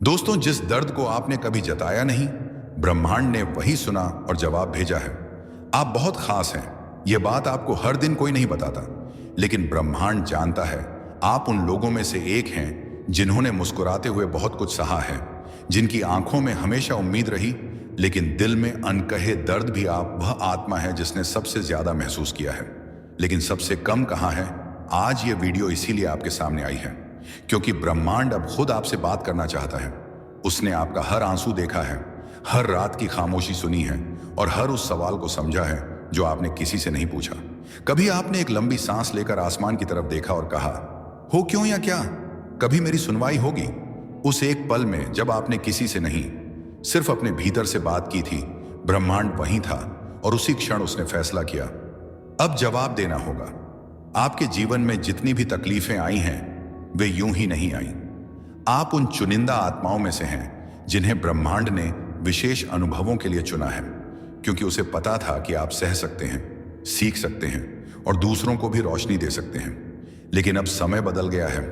दोस्तों, जिस दर्द को आपने कभी जताया नहीं, ब्रह्मांड ने वही सुना और जवाब भेजा है। आप बहुत खास हैं। यह बात आपको हर दिन कोई नहीं बताता, लेकिन ब्रह्मांड जानता है। आप उन लोगों में से एक हैं जिन्होंने मुस्कुराते हुए बहुत कुछ सहा है, जिनकी आंखों में हमेशा उम्मीद रही, लेकिन दिल में अनकहे दर्द भी। आप वह आत्मा है जिसने सबसे ज्यादा महसूस किया है, लेकिन सबसे कम कहा है। आज यह वीडियो इसीलिए आपके सामने आई है क्योंकि ब्रह्मांड अब खुद आपसे बात करना चाहता है। उसने आपका हर आंसू देखा है, हर रात की खामोशी सुनी है और हर उस सवाल को समझा है जो आपने किसी से नहीं पूछा। कभी आपने एक लंबी सांस लेकर आसमान की तरफ देखा और कहा, हो क्यों या क्या, कभी मेरी सुनवाई होगी। उस एक पल में जब आपने किसी से नहीं, सिर्फ अपने भीतर से बात की थी, ब्रह्मांड वहीं था और उसी क्षण उसने फैसला किया, अब जवाब देना होगा। आपके जीवन में जितनी भी तकलीफें आई हैं, वे यूं ही नहीं आई। आप उन चुनिंदा आत्माओं में से हैं जिन्हें ब्रह्मांड ने विशेष अनुभवों के लिए चुना है, क्योंकि उसे पता था कि आप सह सकते हैं, सीख सकते हैं और दूसरों को भी रोशनी दे सकते हैं। लेकिन अब समय बदल गया है।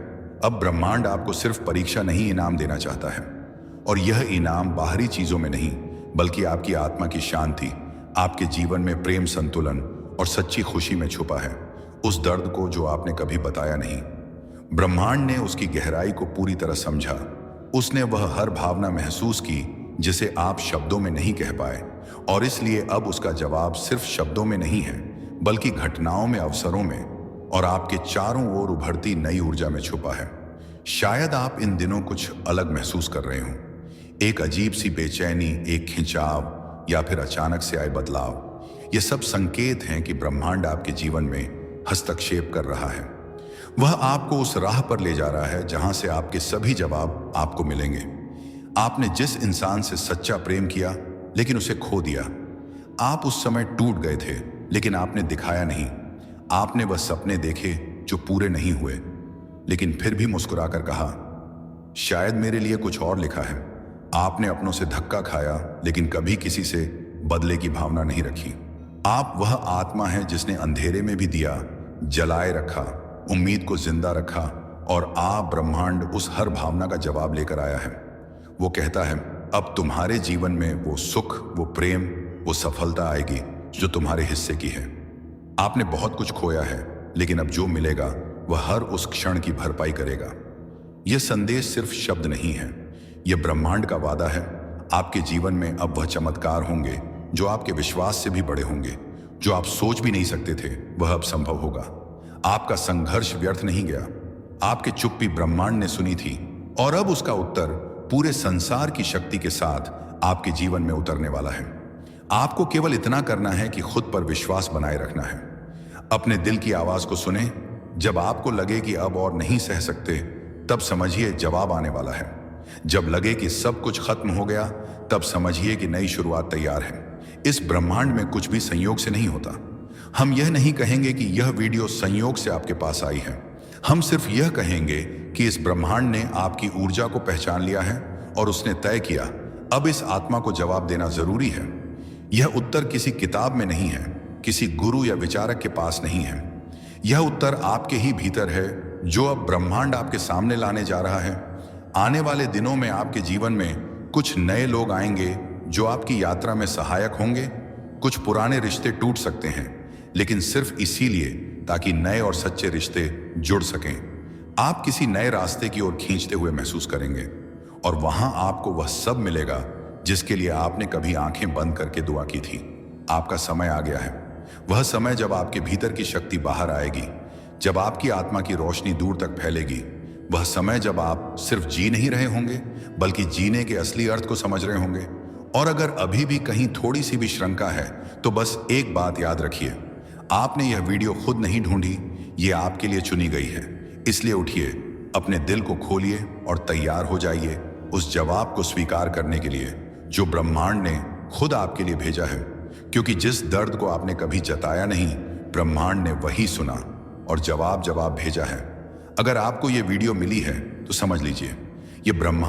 अब ब्रह्मांड आपको सिर्फ परीक्षा नहीं, इनाम देना चाहता है। और यह इनाम बाहरी चीजों में नहीं, बल्कि आपकी आत्मा की शांति, आपके जीवन में प्रेम, संतुलन और सच्ची खुशी में छुपा है। उस दर्द को जो आपने कभी बताया नहीं। ब्रह्मांड ने उसकी गहराई को पूरी तरह समझा। उसने वह हर भावना महसूस की जिसे आप शब्दों में नहीं कह पाए, और इसलिए अब उसका जवाब सिर्फ शब्दों में नहीं है, बल्कि घटनाओं में, अवसरों में और आपके चारों ओर उभरती नई ऊर्जा में छुपा है। शायद आप इन दिनों कुछ अलग महसूस कर रहे हों, एक अजीब सी बेचैनी, एक खिंचाव या फिर अचानक से आए बदलाव। ये सब संकेत हैं कि ब्रह्मांड आपके जीवन में हस्तक्षेप कर रहा है। वह आपको उस राह पर ले जा रहा है जहां से आपके सभी जवाब आपको मिलेंगे। आपने जिस इंसान से सच्चा प्रेम किया लेकिन उसे खो दिया। आप उस समय टूट गए थे, लेकिन आपने दिखाया नहीं। आपने वह सपने देखे जो पूरे नहीं हुए, लेकिन फिर भी मुस्कुराकर कहा, शायद मेरे लिए कुछ और लिखा है। आपने अपनों से धक्का खाया, लेकिन कभी किसी से बदले की भावना नहीं रखी। आप वह आत्मा है जिसने अंधेरे में भी दिया जलाए रखा, उम्मीद को जिंदा रखा, और आप ब्रह्मांड उस हर भावना का जवाब लेकर आया है। वो कहता है, अब तुम्हारे जीवन में वो सुख, वो प्रेम, वो सफलता आएगी जो तुम्हारे हिस्से की है। आपने बहुत कुछ खोया है, लेकिन अब जो मिलेगा वह हर उस क्षण की भरपाई करेगा। यह संदेश सिर्फ शब्द नहीं है, यह ब्रह्मांड का वादा है। आपके जीवन में अब वह चमत्कार होंगे जो आपके विश्वास से भी बड़े होंगे। जो आप सोच भी नहीं सकते थे, वह अब संभव होगा। आपका संघर्ष व्यर्थ नहीं गया। आपकी चुप्पी ब्रह्मांड ने सुनी थी, और अब उसका उत्तर पूरे संसार की शक्ति के साथ आपके जीवन में उतरने वाला है। आपको केवल इतना करना है कि खुद पर विश्वास बनाए रखना है। अपने दिल की आवाज को सुने। जब आपको लगे कि अब और नहीं सह सकते, तब समझिए जवाब आने वाला है। जब लगे कि सब कुछ खत्म हो गया, तब समझिए कि नई शुरुआत तैयार है। इस ब्रह्मांड में कुछ भी संयोग से नहीं होता। हम यह नहीं कहेंगे कि यह वीडियो संयोग से आपके पास आई है। हम सिर्फ यह कहेंगे कि इस ब्रह्मांड ने आपकी ऊर्जा को पहचान लिया है और उसने तय किया, अब इस आत्मा को जवाब देना जरूरी है। यह उत्तर किसी किताब में नहीं है, किसी गुरु या विचारक के पास नहीं है। यह उत्तर आपके ही भीतर है, जो अब ब्रह्मांड आपके सामने लाने जा रहा है। आने वाले दिनों में आपके जीवन में कुछ नए लोग आएंगे जो आपकी यात्रा में सहायक होंगे। कुछ पुराने रिश्ते टूट सकते हैं, लेकिन सिर्फ इसीलिए ताकि नए और सच्चे रिश्ते जुड़ सकें। आप किसी नए रास्ते की ओर खींचते हुए महसूस करेंगे, और वहां आपको वह सब मिलेगा जिसके लिए आपने कभी आंखें बंद करके दुआ की थी। आपका समय आ गया है, वह समय जब आपके भीतर की शक्ति बाहर आएगी, जब आपकी आत्मा की रोशनी दूर तक फैलेगी। वह समय जब आप सिर्फ जी नहीं रहे होंगे, बल्कि जीने के असली अर्थ को समझ रहे होंगे। और अगर अभी भी कहीं थोड़ी सी भी शंका है, तो बस एक बात याद रखिए, आपने यह वीडियो खुद नहीं ढूंढी, ये आपके लिए चुनी गई है। इसलिए उठिए, अपने दिल को खोलिए और तैयार हो जाइए उस जवाब को स्वीकार करने के लिए जो ब्रह्मांड ने खुद आपके लिए भेजा है। क्योंकि जिस दर्द को आपने कभी जताया नहीं, ब्रह्मांड ने वही सुना और जवाब भेजा है। अगर आपको ये वीडियो मिली है तो समझ लीजिए, ये ब्रह्मांड